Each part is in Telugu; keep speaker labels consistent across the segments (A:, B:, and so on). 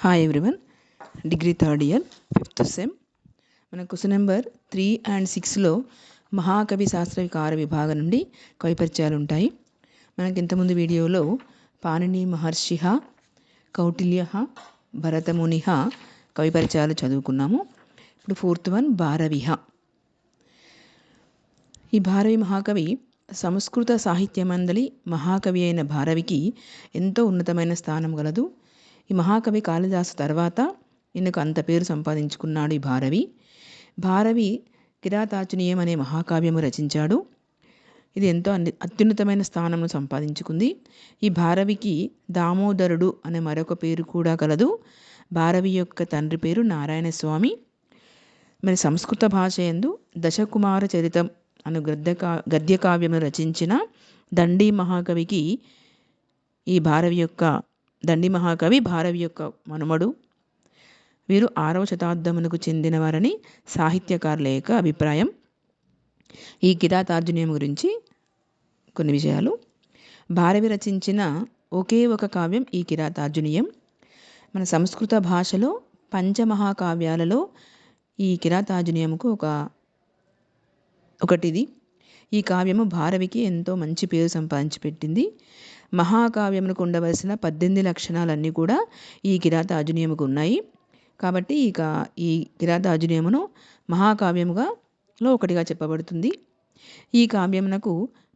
A: Hi everyone, degree third year 5th sem. మన క్వశ్చన్ నెంబర్ 3 and 6లో మహాకవి శాస్త్ర వికార విభాగం నుండి కవి పరిచయాలు ఉంటాయి. మనకి ఇంతకుముందు వీడియోలో పాణిని మహర్షి, కౌటిల్య, భరతముని కవి పరిచయాలు చదువుకున్నాము. ఇప్పుడు 4th వన్ భారవిహ. ఈ భారవి మహాకవి సంస్కృత సాహిత్య మండలి మహాకవి అయిన భారవికి ఎంతో ఉన్నతమైన స్థానం గలదు. ఈ మహాకవి కాళిదాసు తర్వాత ఈయనకు అంత పేరు సంపాదించుకున్నాడు. ఈ భారవి కిరాతార్జునీయం అనే మహాకావ్యము రచించాడు. ఇది ఎంతో అత్యున్నతమైన స్థానంను సంపాదించుకుంది. ఈ భారవికి దామోదరుడు అనే మరొక పేరు కూడా కలదు. భారవి యొక్క తండ్రి పేరు నారాయణ స్వామి. మరి సంస్కృత భాష యందు దశకుమార చరితం అను గద్య కావ్యమును రచించిన దండి మహాకవికి దండి మహాకవి భారవి యొక్క మనుమడు. వీరు 6వ శతాబ్దమునకు చెందినవారని సాహిత్యకారుల యొక్క అభిప్రాయం. ఈ కిరాతార్జునీయం గురించి కొన్ని విషయాలు. భారవి రచించిన ఒకే ఒక కావ్యం ఈ కిరాతార్జునీయం. మన సంస్కృత భాషలో పంచమహాకావ్యాలలో ఈ కిరాతార్జునీయంకు ఒకటిది. ఈ కావ్యము భారవికి ఎంతో మంచి పేరు సంపాదించి పెట్టింది. మహాకావ్యమునకు ఉండవలసిన 18 లక్షణాలన్నీ కూడా ఈ కిరాతార్జునీయముకు ఉన్నాయి. కాబట్టి ఈ కిరాతార్జునీయమును మహాకావ్యముగా ఒకటిగా చెప్పబడుతుంది. ఈ కావ్యమునకు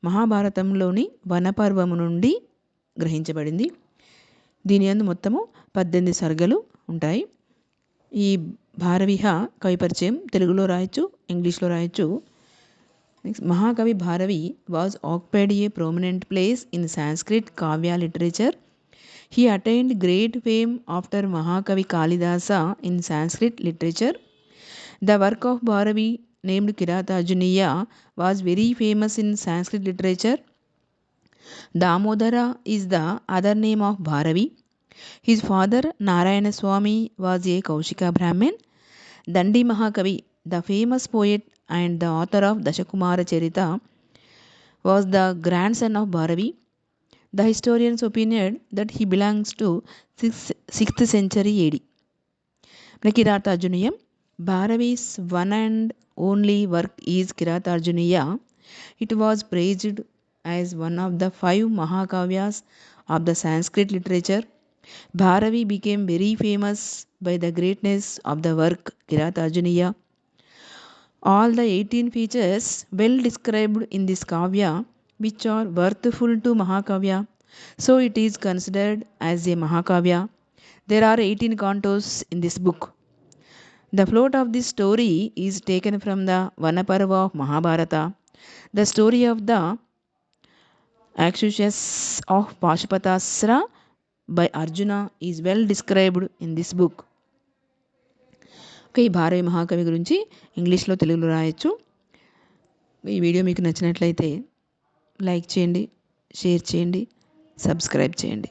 A: మహాభారతంలోని వనపర్వము నుండి గ్రహించబడింది. దీని యందు మొత్తము 18 సర్గలు ఉంటాయి. ఈ భారవిహ కవి పరిచయం తెలుగులో రాయొచ్చు, ఇంగ్లీష్లో రాయొచ్చు. Mahakavi Bharavi was occupied a prominent place in Sanskrit Kavya literature. He attained great fame after Mahakavi Kalidasa in Sanskrit literature. The work of Bharavi named Kiratarjuniya was very famous in Sanskrit literature. Damodara is the other name of Bharavi. His father Narayana Swami was a Kaushika Brahmin. Dandi Mahakavi, the famous poet and the author of Dashakumara Charita, was the grandson of Bharavi. The historians opined that he belongs to 6th century AD. Kiratarjuniyam. Bharavi's one and only work is Kiratarjuniya. It was praised as one of the 5 Mahakavyas of the Sanskrit literature. Bharavi became very famous by the greatness of the work Kiratarjuniya. All the 18 features well described in this kavya, which are worthful to Mahakavya, so it is considered as a Mahakavya. There are 18 cantos in this book. The plot of this story is taken from the Vanaparva of Mahabharata. The story of the accusation of Pashupatasra by Arjuna is well described in this book. ఈ భారవి మహాకవి గురించి ఇంగ్లీష్లో తెలుగులో రాయొచ్చు. ఈ వీడియో మీకు నచ్చినట్లయితే లైక్ చేయండి, షేర్ చేయండి, సబ్స్క్రైబ్ చేయండి.